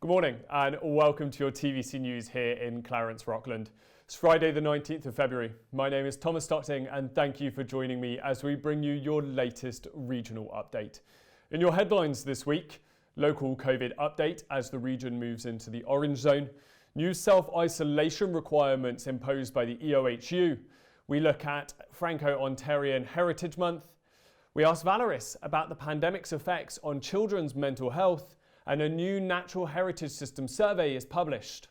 Good morning and welcome to your TVC News here in Clarence-Rockland. It's Friday the 19th of February. My name is Thomas Stockting and thank you for joining me as we bring you your latest regional update. In your headlines this week, local COVID update as the region moves into the orange zone, new self-isolation requirements imposed by the EOHU. We look at Franco Ontarien Heritage Month. We ask Valoris about the pandemic's effects on children's mental health, and a new natural heritage system survey is published.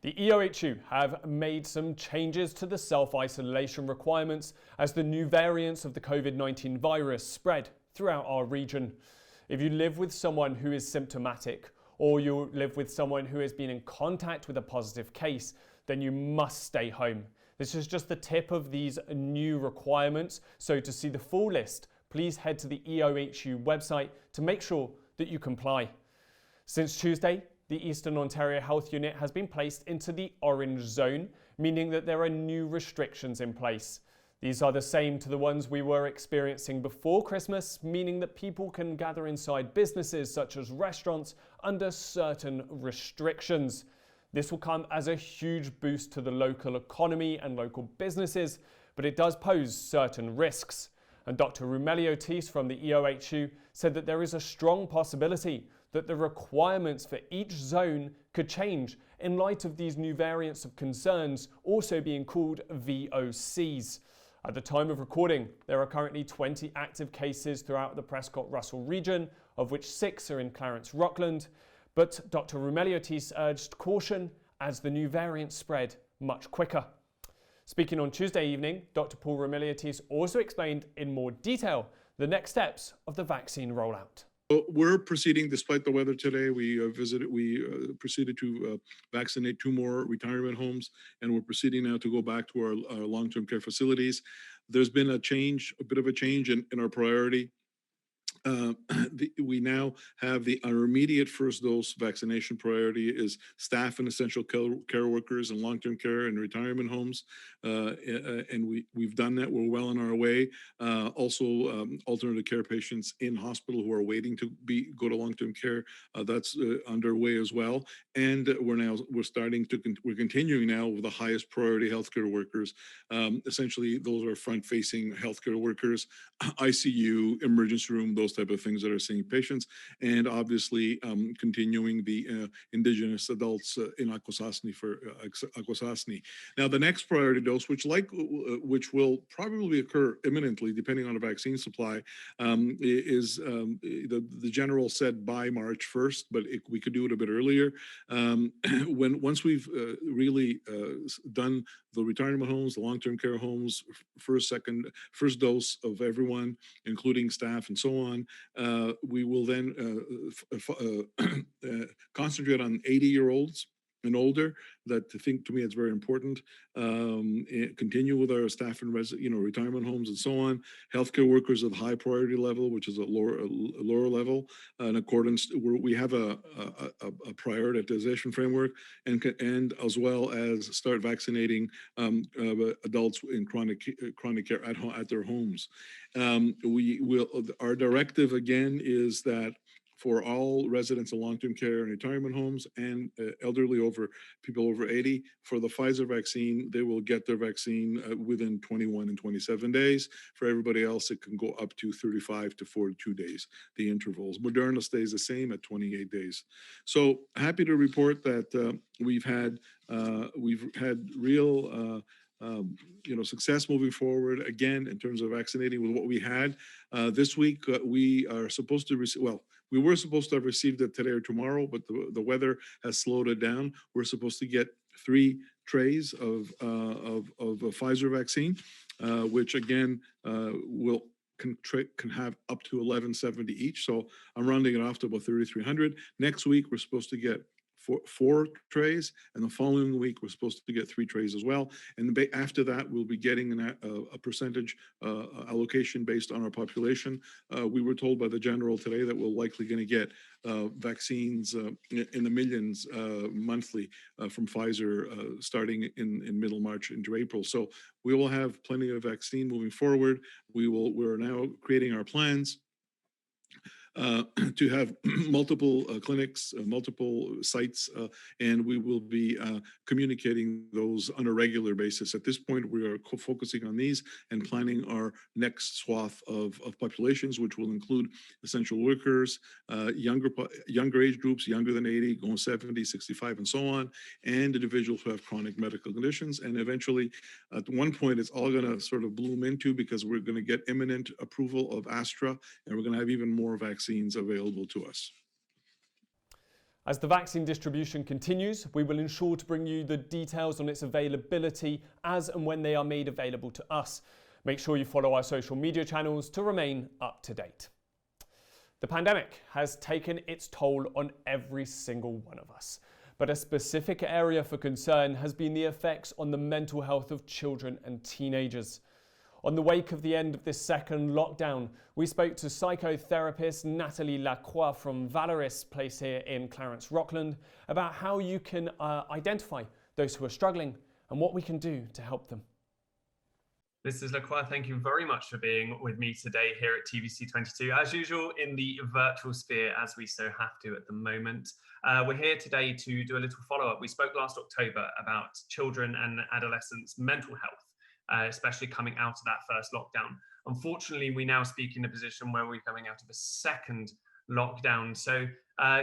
The EOHU have made some changes to the self-isolation requirements as the new variants of the COVID-19 virus spread throughout our region. If you live with someone who is symptomatic, or you live with someone who has been in contact with a positive case, then you must stay home. This is just the tip of these new requirements. So to see the full list, please head to the EOHU website to make sure that you comply. Since Tuesday, the Eastern Ontario Health Unit has been placed into the orange zone, meaning that there are new restrictions in place. These are the same to the ones we were experiencing before Christmas, meaning that people can gather inside businesses such as restaurants under certain restrictions. This will come as a huge boost to the local economy and local businesses, but it does pose certain risks. And Dr. Roumeliotis from the EOHU said that there is a strong possibility that the requirements for each zone could change in light of these new variants of concerns also being called VOCs. At the time of recording, there are currently 20 active cases throughout the Prescott-Russell region, of which 6 are in Clarence-Rockland. But Dr. Roumeliotis urged caution as the new variants spread much quicker. Speaking on Tuesday evening, Dr. Paul Roumeliotis also explained in more detail the next steps of the vaccine rollout. We're proceeding despite the weather today. We proceeded to vaccinate 2 more retirement homes, and we're proceeding now to go back to our long-term care facilities. There's been a bit of a change in our priority. We now have our immediate first dose vaccination priority is staff and essential care workers and long-term care and retirement homes, and we've done that. We're well on our way. Also, alternative care patients in hospital who are waiting to go to long-term care, that's underway as well. And we're continuing now with the highest priority healthcare workers. Essentially, those are front-facing healthcare workers, ICU, emergency room, those type of things that are seeing patients, and obviously continuing the Indigenous adults in Akwesasne for Akwesasne. Now, the next priority dose, which will probably occur imminently, depending on the vaccine supply, is the general said by March 1st, but we could do it a bit earlier. Once we've really done the retirement homes, the long-term care homes, first dose of everyone, including staff and so on, we will then concentrate on 80-year-olds and older. That, I think, to me, it's very important. Continue with our staff and retirement homes and so on. Healthcare workers at the high priority level, which is a lower level. In accordance, we have a prioritization framework, and as well as start vaccinating adults in chronic care at their homes. Our directive again is that for all residents of long-term care and retirement homes and people over 80, for the Pfizer vaccine, they will get their vaccine within 21 and 27 days. For everybody else, it can go up to 35 to 42 days, the intervals. Moderna stays the same at 28 days. So happy to report that we've had real success moving forward again in terms of vaccinating with what we had. This week, we are supposed to receive, we were supposed to have received it today or tomorrow, but the weather has slowed it down. We're supposed to get 3 trays of Pfizer vaccine, which again can have up to 1170 each. So I'm rounding it off to about 3,300. Next week, we're supposed to get four trays, and the following week we're supposed to get 3 trays as well. And after that, we'll be getting a percentage allocation based on our population. We were told by the general today that we're likely going to get vaccines in the millions monthly from Pfizer starting in middle March into April. So we will have plenty of vaccine moving forward. We're now creating our plans to have multiple clinics, multiple sites, and we will be communicating those on a regular basis. At this point, we are focusing on these and planning our next swath of populations, which will include essential workers, younger age groups, younger than 80, going 70, 65, and so on, and individuals who have chronic medical conditions. And eventually, at one point, it's all going to sort of bloom into, because we're going to get imminent approval of Astra, and we're going to have even more vaccines available to us. As the vaccine distribution continues, we will ensure to bring you the details on its availability as and when they are made available to us. Make sure you follow our social media channels to remain up to date. The pandemic has taken its toll on every single one of us, but a specific area for concern has been the effects on the mental health of children and teenagers. On the wake of the end of this second lockdown, we spoke to psychotherapist Natalie Lacroix from Valoris, place here in Clarence-Rockland, about how you can identify those who are struggling and what we can do to help them. Mrs. Lacroix, thank you very much for being with me today here at TVC 22, as usual in the virtual sphere, as we so have to at the moment. We're here today to do a little follow-up. We spoke last October about children and adolescents' mental health, especially coming out of that first lockdown. Unfortunately, we now speak in a position where we're coming out of a second lockdown. So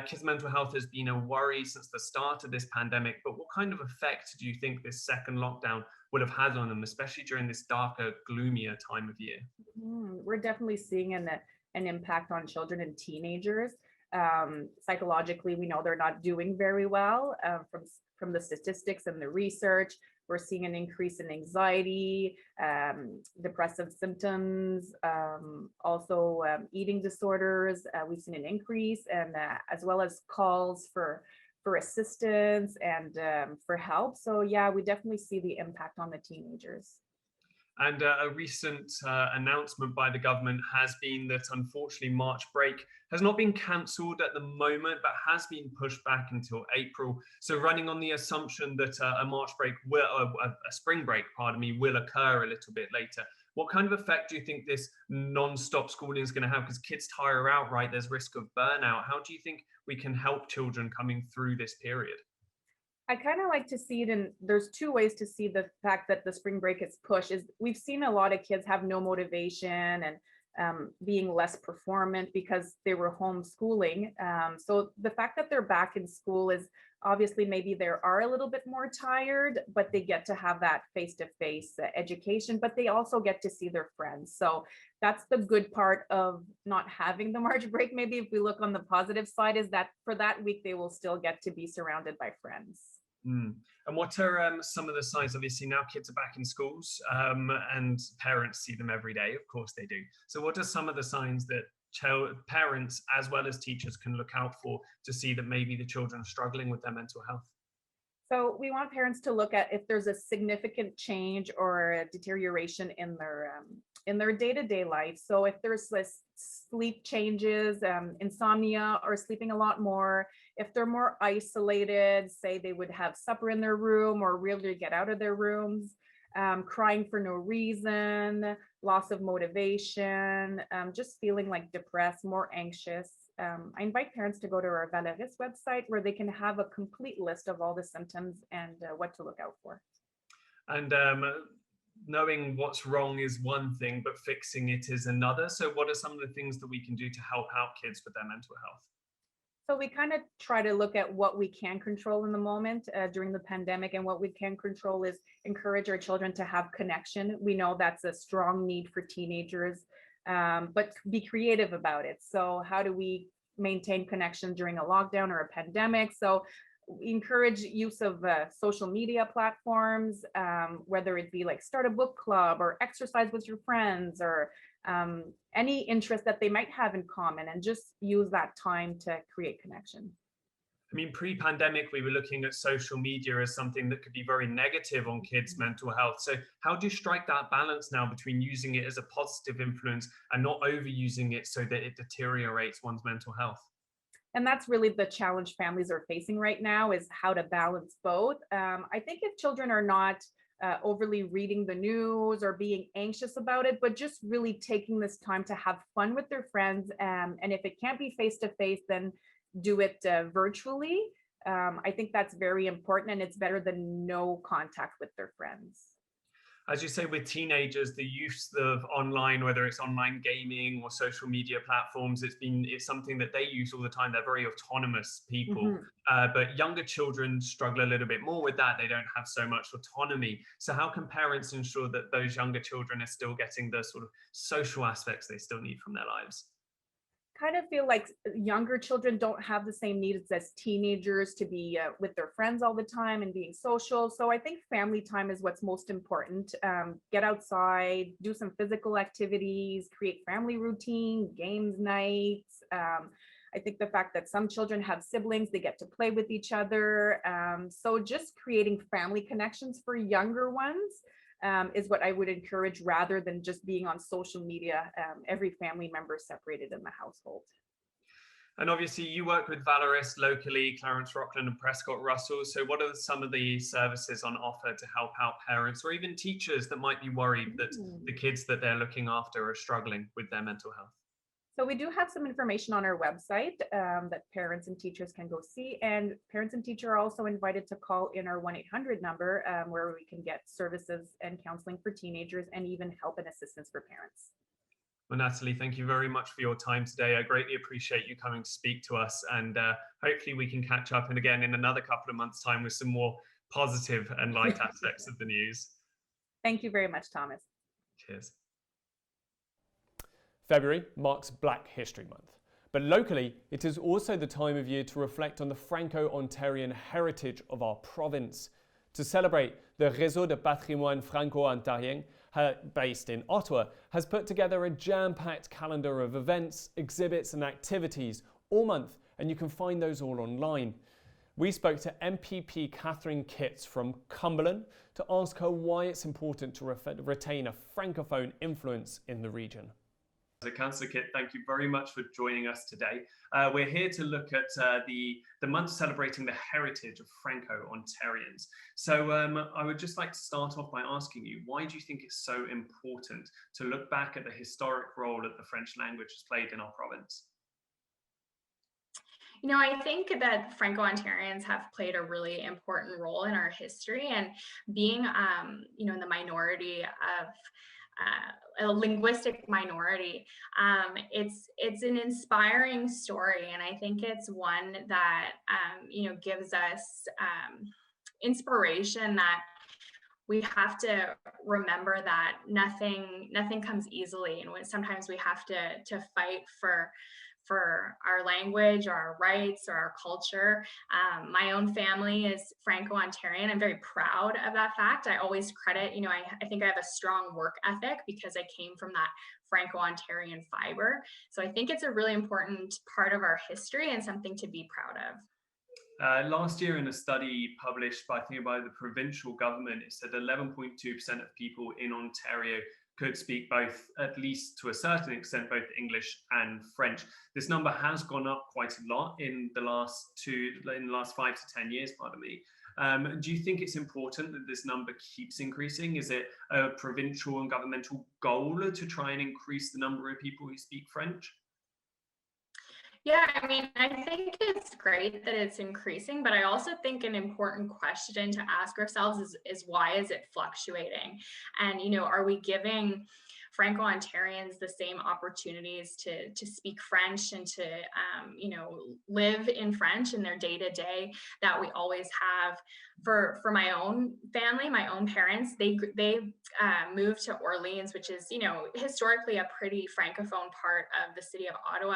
kids' mental health has been a worry since the start of this pandemic, but what kind of effect do you think this second lockdown would have had on them, especially during this darker, gloomier time of year? We're definitely seeing an impact on children and teenagers. Psychologically, we know they're not doing very well from the statistics and the research. We're seeing an increase in anxiety, depressive symptoms, also eating disorders. We've seen an increase, and as well as calls for assistance and for help. So yeah, we definitely see the impact on the teenagers. And a recent announcement by the government has been that unfortunately March break has not been cancelled at the moment, but has been pushed back until April. So running on the assumption that a March break will, a spring break, pardon me, will occur a little bit later. What kind of effect do you think this non-stop schooling is going to have? Because kids tire out, right? There's risk of burnout. How do you think we can help children coming through this period? I kind of like to see it in, there's two ways to see the fact that the spring break is pushed. Is we've seen a lot of kids have no motivation and being less performant because they were homeschooling. So the fact that they're back in school is obviously maybe they are a little bit more tired, but they get to have that face-to-face education, but they also get to see their friends. So that's the good part of not having the March break. Maybe if we look on the positive side, is that for that week, they will still get to be surrounded by friends. And what are some of the signs? Obviously now kids are back in schools and parents see them every day. Of course they do. So what are some of the signs that parents as well as teachers can look out for to see that maybe the children are struggling with their mental health? So we want parents to look at if there's a significant change or a deterioration in their day-to-day life. So if there's this sleep changes, insomnia, or sleeping a lot more, if they're more isolated, say they would have supper in their room or really get out of their rooms, crying for no reason, loss of motivation, just feeling like depressed, more anxious. I invite parents to go to our Valoris website where they can have a complete list of all the symptoms and what to look out for. And knowing what's wrong is one thing, but fixing it is another. So what are some of the things that we can do to help out kids with their mental health? So we kind of try to look at what we can control in the moment during the pandemic, and what we can control is encourage our children to have connection. We know that's a strong need for teenagers, but be creative about it. So how do we maintain connection during a lockdown or a pandemic? So we encourage use of social media platforms, whether it be like start a book club or exercise with your friends, or any interest that they might have in common, and just use that time to create connection. I mean, pre-pandemic, we were looking at social media as something that could be very negative on kids' mental health. So how do you strike that balance now between using it as a positive influence and not overusing it so that it deteriorates one's mental health? And that's really the challenge families are facing right now, is how to balance both. I think if children are not overly reading the news or being anxious about it, but just really taking this time to have fun with their friends. And if it can't be face to face, then do it virtually. I think that's very important, and it's better than no contact with their friends. As you say, with teenagers, the use of online, whether it's online gaming or social media platforms, it's something that they use all the time. They're very autonomous people, but younger children struggle a little bit more with that. They don't have so much autonomy. So how can parents ensure that those younger children are still getting the sort of social aspects they still need from their lives? Kind of feel like younger children don't have the same needs as teenagers to be with their friends all the time and being social. So I think family time is what's most important. Get outside, do some physical activities, create family routine, games nights. I think the fact that some children have siblings, they get to play with each other. So just creating family connections for younger ones is what I would encourage, rather than just being on social media, every family member separated in the household. And obviously you work with Valoris locally, Clarence-Rockland and Prescott-Russell. So what are some of the services on offer to help out parents or even teachers that might be worried that the kids that they're looking after are struggling with their mental health? So we do have some information on our website that parents and teachers can go see, and parents and teachers are also invited to call in our 1-800 number where we can get services and counseling for teenagers and even help and assistance for parents. Well, Natalie, thank you very much for your time today. I greatly appreciate you coming to speak to us, and hopefully we can catch up and again in another couple of months' time with some more positive and light aspects of the news. Thank you very much, Thomas. Cheers. February marks Black History Month, but locally it is also the time of year to reflect on the Franco Ontarian heritage of our province. To celebrate, the Réseau de Patrimoine Franco Ontarien, based in Ottawa, has put together a jam-packed calendar of events, exhibits and activities all month, and you can find those all online. We spoke to MPP Catherine Kitts from Cumberland to ask her why it's important to retain a francophone influence in the region. Councillor Kitt, thank you very much for joining us today. We're here to look at the month celebrating the heritage of Franco-Ontarians. So I would just like to start off by asking you, why do you think it's so important to look back at the historic role that the French language has played in our province? You know, I think that Franco-Ontarians have played a really important role in our history, and being, you know, in the minority of a linguistic minority, it's an inspiring story, and I think it's one that you know, gives us inspiration, that we have to remember that nothing comes easily, and sometimes we have to fight for our language or our rights or our culture. My own family is Franco-Ontarian. I'm very proud of that fact. I always credit, you know, I think I have a strong work ethic because I came from that Franco-Ontarian fiber. So I think it's a really important part of our history and something to be proud of. Last year in a study published by the provincial government, it said 11.2% of people in Ontario could speak both, at least to a certain extent, both English and French. This number has gone up quite a lot in the last 5 to 10 years, pardon me. Do you think it's important that this number keeps increasing? Is it a provincial and governmental goal to try and increase the number of people who speak French? Yeah, I mean, I think it's great that it's increasing, but I also think an important question to ask ourselves is why is it fluctuating? And, you know, are we giving Franco-Ontarians the same opportunities to speak French and to, you know, live in French in their day-to-day that we always have? For my own family, my own parents, they moved to Orleans, which is, you know, historically a pretty Francophone part of the city of Ottawa.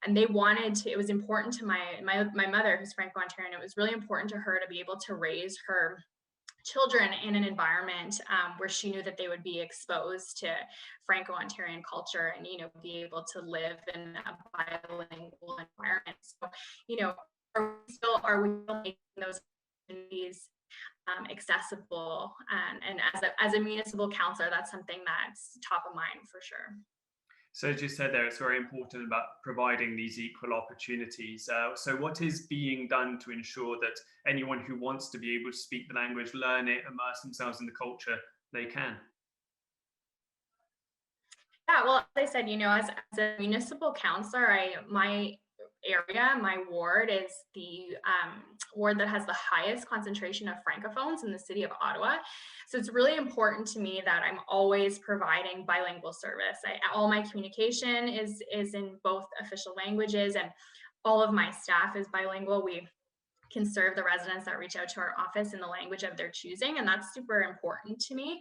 And they wanted to, it was important to my mother, who's Franco-Ontarian, it was really important to her to be able to raise her children in an environment where she knew that they would be exposed to Franco-Ontarian culture and, you know, be able to live in a bilingual environment. So, you know, are we still making those opportunities accessible? And as a municipal councillor, that's something that's top of mind for sure. So as you said there, it's very important about providing these equal opportunities. So what is being done to ensure that anyone who wants to be able to speak the language, learn it, immerse themselves in the culture, they can? Yeah, well, as I said, as a municipal councillor, my area, my ward is the ward that has the highest concentration of Francophones in the city of Ottawa. So it's really important to me that I'm always providing bilingual service. All my communication is in both official languages, and all of my staff is bilingual. We can serve the residents that reach out to our office in the language of their choosing, and that's super important to me.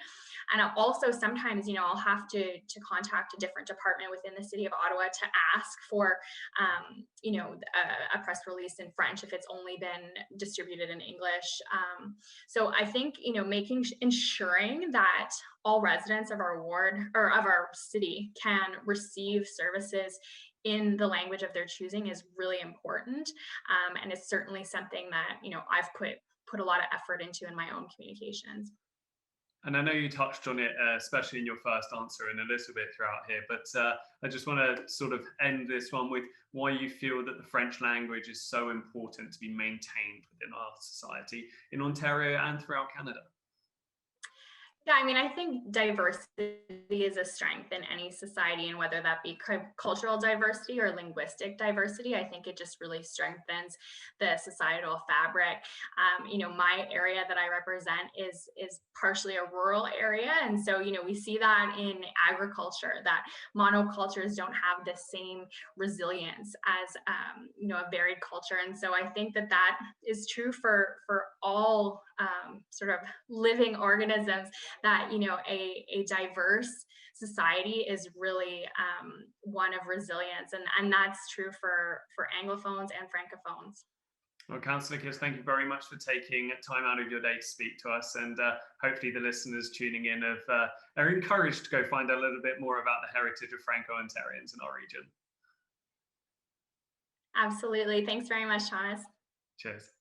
And also sometimes, I'll have to contact a different department within the city of Ottawa to ask for, a press release in French if it's only been distributed in English. So I think, ensuring that all residents of our ward or of our city can receive services in the language of their choosing is really important. And it's certainly something that, I've put a lot of effort into in my own communications. And I know you touched on it, especially in your first answer and a little bit throughout here, but I just want to sort of end this one with why you feel that the French language is so important to be maintained within our society in Ontario and throughout Canada. Yeah, I think diversity is a strength in any society, and whether that be cultural diversity or linguistic diversity, I think it just really strengthens the societal fabric. My area that I represent is partially a rural area, and so we see that in agriculture, that monocultures don't have the same resilience as a varied culture, and so I think that is true for all sort of living organisms. That a diverse society is really one of resilience, and that's true for Anglophones and Francophones. Well, Councillor Kiss, thank you very much for taking time out of your day to speak to us, and hopefully the listeners tuning in are encouraged to go find out a little bit more about the heritage of Franco-Ontarians in our region. Absolutely. Thanks very much, Thomas. Cheers.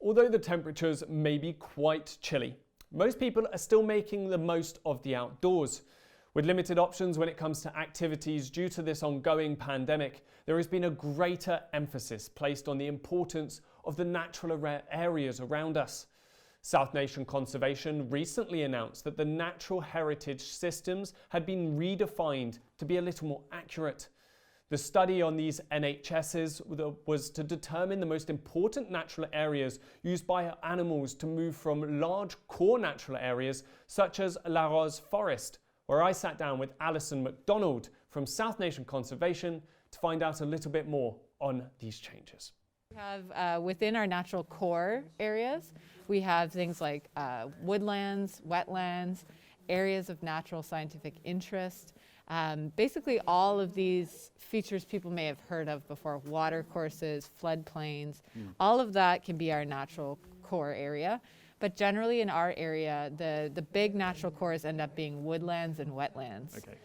Although the temperatures may be quite chilly, most people are still making the most of the outdoors. With limited options when it comes to activities due to this ongoing pandemic, there has been a greater emphasis placed on the importance of the natural areas around us. South Nation Conservation recently announced that the natural heritage systems had been redefined to be a little more accurate. The study on these NHSs was to determine the most important natural areas used by animals to move from large core natural areas such as Larose Forest, where I sat down with Alison McDonald from South Nation Conservation to find out a little bit more on these changes. We have within our natural core areas, we have things like woodlands, wetlands, areas of natural scientific interest. Basically all of these features people may have heard of before, water courses, floodplains, all of that can be our natural core area. But generally in our area, the big natural cores end up being woodlands and wetlands. Okay.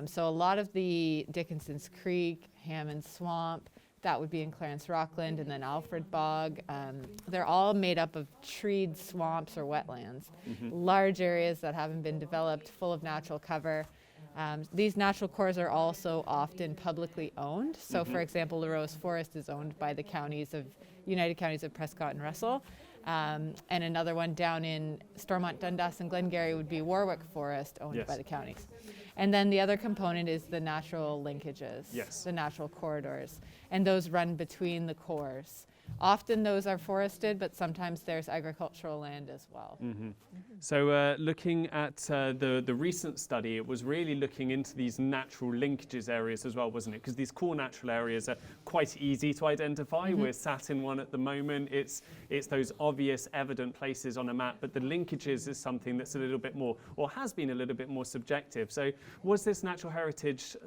So a lot of the Dickinson's Creek, Hammond Swamp, that would be in Clarence-Rockland, and then Alfred Bog. They're all made up of treed swamps or wetlands, large areas that haven't been developed, full of natural cover. These natural cores are also often publicly owned. So for example, Larose Forest is owned by the United Counties of Prescott and Russell. And another one down in Stormont, Dundas and Glengarry would be Warwick Forest, owned by the counties. And then the other component is the natural linkages, the natural corridors, and those run between the cores. Often those are forested, but sometimes there's agricultural land as well. So looking at the recent study, it was really looking into these natural linkages areas as well, wasn't it? Because these core natural areas are quite easy to identify. We're sat in one at the moment. It's those obvious, evident places on a map, but the linkages is something that's a little bit more, or has been a little bit more subjective. So was this natural heritage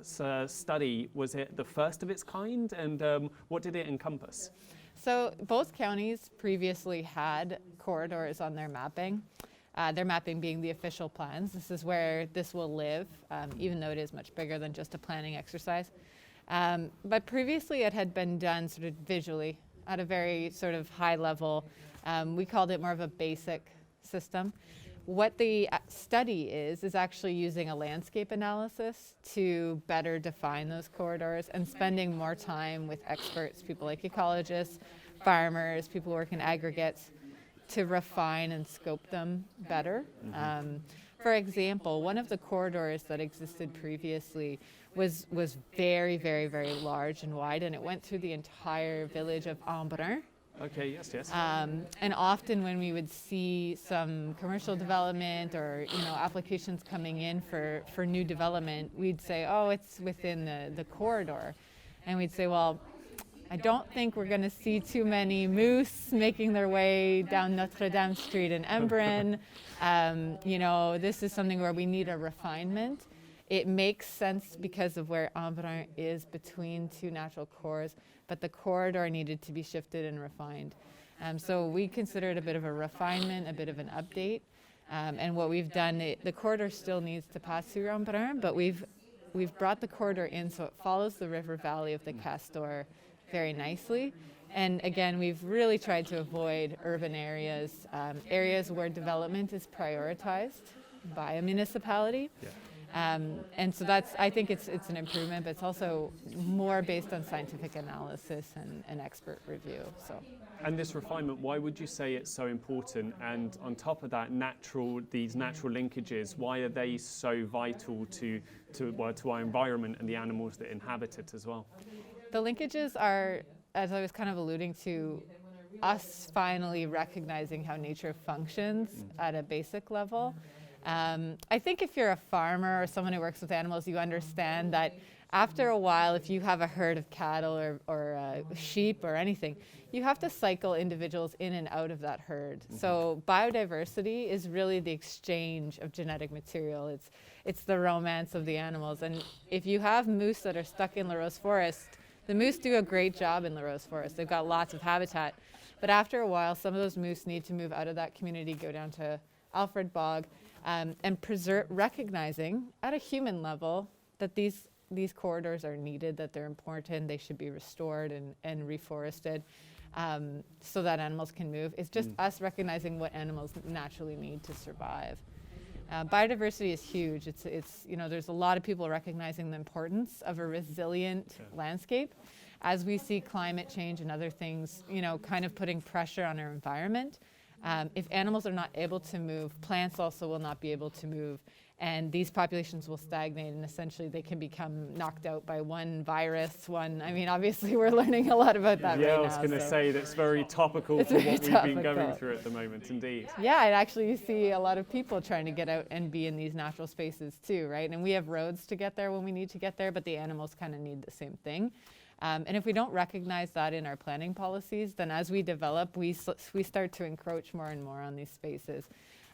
study, was it the first of its kind? And what did it encompass? So both counties previously had corridors on their mapping being the official plans. This is where this will live, even though it is much bigger than just a planning exercise. But previously it had been done sort of visually at a very sort of high level. We called it more of a basic system. What the study is actually using a landscape analysis to better define those corridors and spending more time with experts, people like ecologists, farmers, people who work in aggregates, to refine and scope them better. For example, one of the corridors that existed previously was very, very, very large and wide, and it went through the entire village of Embrun. Okay, yes, yes. And often when we would see some commercial development or applications coming in for new development, we'd say, oh, it's within the corridor. And we'd say, well, I don't think we're going to see too many moose making their way down Notre Dame Street in Embrun. This is something where we need a refinement. It makes sense because of where Embrun is between two natural cores, but the corridor needed to be shifted and refined. So we consider it a bit of a refinement, a bit of an update. And what we've done, the corridor still needs to pass through Embrun, but we've brought the corridor in so it follows the river valley of the Castor very nicely. And again, we've really tried to avoid urban areas, areas where development is prioritized by a municipality. Yeah. And so I think it's an improvement, but it's also more based on scientific analysis and expert review. So. And this refinement, why would you say it's so important? And on top of that, these natural linkages, why are they so vital to our environment and the animals that inhabit it as well? The linkages are, as I was kind of alluding to, us finally recognizing how nature functions at a basic level. I think if you're a farmer or someone who works with animals, you understand that after a while, if you have a herd of cattle or sheep or anything, you have to cycle individuals in and out of that herd. So biodiversity is really the exchange of genetic material. It's the romance of the animals. And if you have moose that are stuck in Larose Forest, the moose do a great job in Larose Forest. They've got lots of habitat. But after a while, some of those moose need to move out of that community, go down to Alfred Bog, and recognizing at a human level that these corridors are needed, that they're important, they should be restored and reforested so that animals can move. It's just us recognizing what animals naturally need to survive. Biodiversity is huge. It's there's a lot of people recognizing the importance of a resilient landscape as we see climate change and other things, kind of putting pressure on our environment. If animals are not able to move, plants also will not be able to move, and these populations will stagnate, and essentially they can become knocked out by one virus, obviously we're learning a lot about that right now. Yeah, I was going to say that's very topical for what we've been going through at the moment, indeed. Yeah, and actually you see a lot of people trying to get out and be in these natural spaces too, right? And we have roads to get there when we need to get there, but the animals kind of need the same thing. And if we don't recognize that in our planning policies, then as we develop, we start to encroach more and more on these spaces.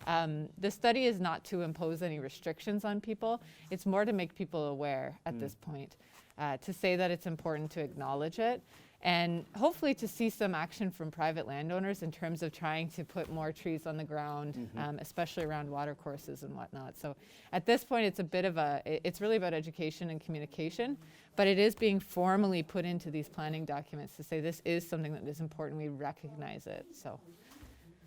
The study is not to impose any restrictions on people. It's more to make people aware at this point, to say that it's important to acknowledge it, and hopefully to see some action from private landowners in terms of trying to put more trees on the ground, especially around watercourses and whatnot. So at this point, it's really about education and communication, but it is being formally put into these planning documents to say this is something that is important, we recognize it. So.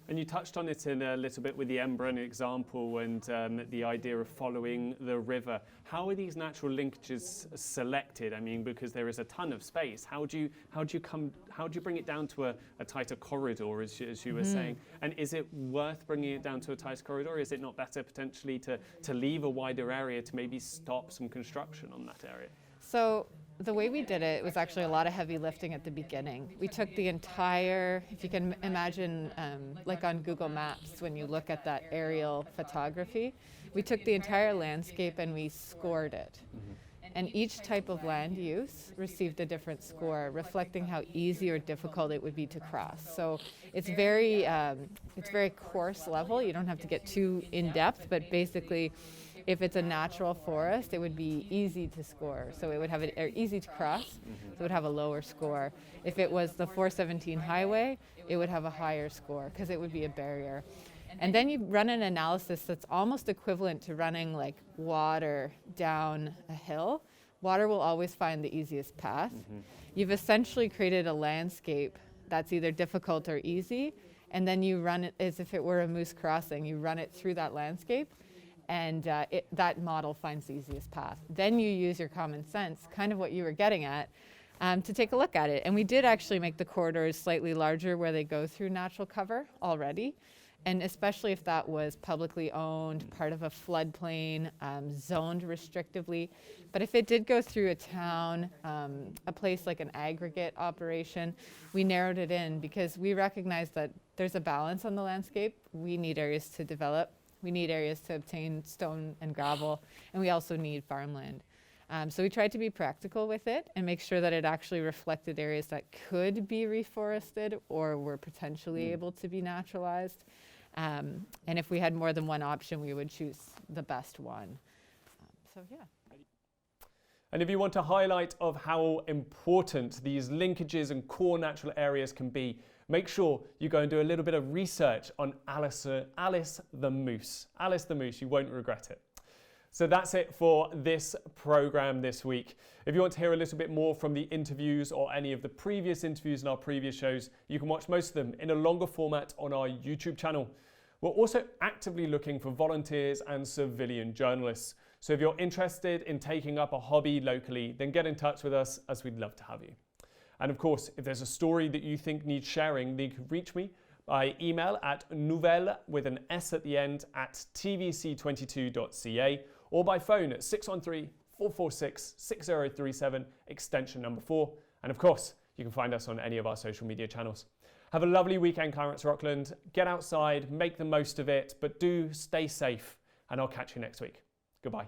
And you touched on it in a little bit with the Embrun example and the idea of following the river. How are these natural linkages selected? Because there is a ton of space. How do you bring it down to a tighter corridor, as you were saying? And is it worth bringing it down to a tighter corridor? Is it not better potentially to leave a wider area to maybe stop some construction on that area? So the way we did it was actually a lot of heavy lifting at the beginning. We took the entire, if you can imagine, like on Google Maps, when you look at that aerial photography, we took the entire landscape and we scored it. And each type of land use received a different score, reflecting how easy or difficult it would be to cross. So it's very coarse level. You don't have to get too in depth, but basically, if it's a natural forest, it would be easy to score. So it would have easy to cross, so it would have a lower score. If it was the 417 highway, it would have a higher score because it would be a barrier. And then you run an analysis that's almost equivalent to running like water down a hill, water will always find the easiest path. You've essentially created a landscape that's either difficult or easy, and then you run it as if it were a moose crossing. You run it through that landscape, and that model finds the easiest path. Then you use your common sense, kind of what you were getting at, to take a look at it. And we did actually make the corridors slightly larger where they go through natural cover already. And especially if that was publicly owned, part of a floodplain, zoned restrictively. But if it did go through a town, a place like an aggregate operation, we narrowed it in because we recognize that there's a balance on the landscape. We need areas to develop. We need areas to obtain stone and gravel, and we also need farmland. So we tried to be practical with it and make sure that it actually reflected areas that could be reforested or were potentially able to be naturalized. And if we had more than one option, we would choose the best one. So yeah. And if you want a highlight of how important these linkages and core natural areas can be, make sure you go and do a little bit of research on Alice the Moose. Alice the Moose, you won't regret it. So that's it for this program this week. If you want to hear a little bit more from the interviews or any of the previous interviews in our previous shows, you can watch most of them in a longer format on our YouTube channel. We're also actively looking for volunteers and civilian journalists. So if you're interested in taking up a hobby locally, then get in touch with us, as we'd love to have you. And of course, if there's a story that you think needs sharing, then you can reach me by email at nouvelle with an S at the end at tvc22.ca or by phone at 613-446-6037 extension number 4. And of course, you can find us on any of our social media channels. Have a lovely weekend, Clarence-Rockland. Get outside, make the most of it, but do stay safe, and I'll catch you next week. Goodbye.